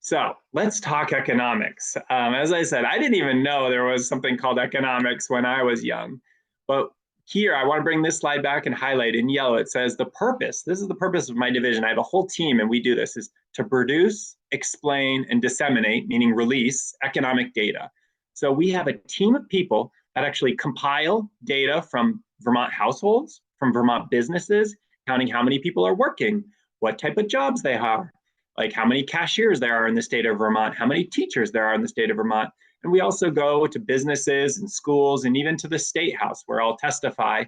So let's talk economics. As I said, I didn't even know there was something called economics when I was young. But here, I want to bring this slide back and highlight in yellow. It says the purpose. This is the purpose of my division. I have a whole team, and we do this, is to produce, explain, and disseminate, meaning release, economic data. So we have a team of people that actually compile data from Vermont households, from Vermont businesses, counting how many people are working, what type of jobs they have, like how many cashiers there are in the state of Vermont, how many teachers there are in the state of Vermont. And we also go to businesses and schools and even to the State House, where I'll testify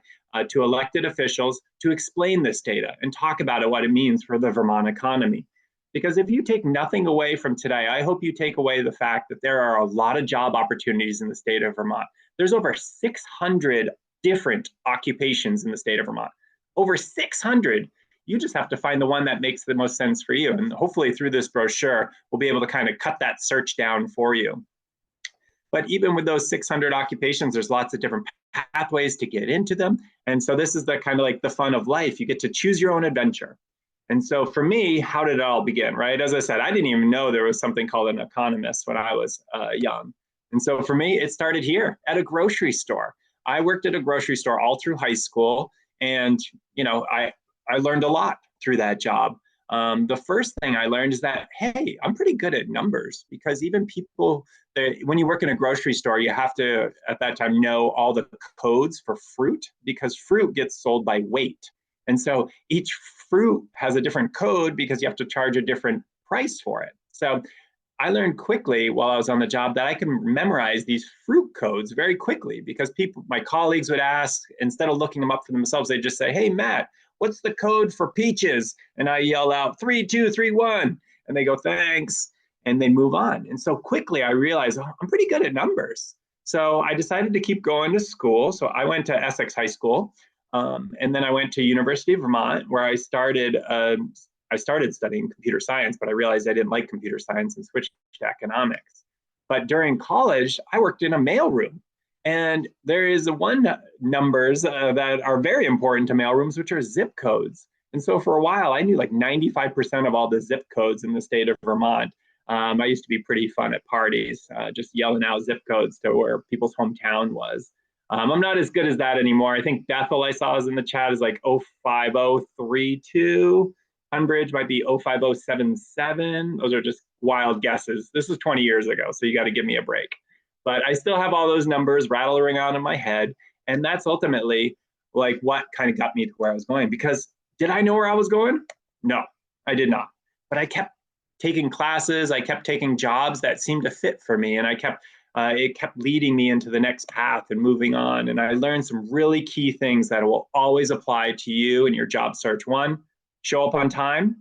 to elected officials to explain this data and talk about it, what it means for the Vermont economy. Because if you take nothing away from today, I hope you take away the fact that there are a lot of job opportunities in the state of Vermont. There's over 600 different occupations in the state of Vermont. Over 600. You just have to find the one that makes the most sense for you. And hopefully through this brochure, we'll be able to kind of cut that search down for you. But even with those 600 occupations, there's lots of different pathways to get into them. And so this is the kind of like the fun of life. You get to choose your own adventure. And so for me, how did it all begin, right? As I said, I didn't even know there was something called an economist when I was young. And so for me, it started here at a grocery store. I worked at a grocery store all through high school. And, you know, I learned a lot through that job. The first thing I learned is that, hey, I'm pretty good at numbers, because even people, when you work in a grocery store, you have to, at that time, know all the codes for fruit, because fruit gets sold by weight. And so each fruit has a different code because you have to charge a different price for it. So I learned quickly while I was on the job that I can memorize these fruit codes very quickly, because my colleagues would ask, instead of looking them up for themselves, they'd just say, hey, Matt, what's the code for peaches? And I yell out 3231, and they go, thanks, and they move on. And so quickly I realized, oh, I'm pretty good at numbers. So I decided to keep going to school. So I went to Essex High School, and then I went to University of Vermont, where I started studying computer science, but I realized I didn't like computer science and switched to economics. But during college, I worked in a mailroom. And there is numbers that are very important to mailrooms, which are zip codes. And so for a while, I knew like 95% of all the zip codes in the state of Vermont. I used to be pretty fun at parties, just yelling out zip codes to where people's hometown was. I'm not as good as that anymore. I think Bethel, I saw is in the chat, is like 05032. Tunbridge might be 05077. Those are just wild guesses. This was 20 years ago, so you got to give me a break. But I still have all those numbers rattling around in my head. And that's ultimately like what kind of got me to where I was going. Because did I know where I was going? No, I did not. But I kept taking classes. I kept taking jobs that seemed to fit for me. And it kept leading me into the next path and moving on. And I learned some really key things that will always apply to you in your job search. 1, show up on time.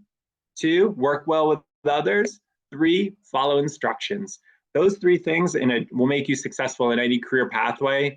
2, work well with others. 3, follow instructions. Those 3 things will make you successful in any career pathway.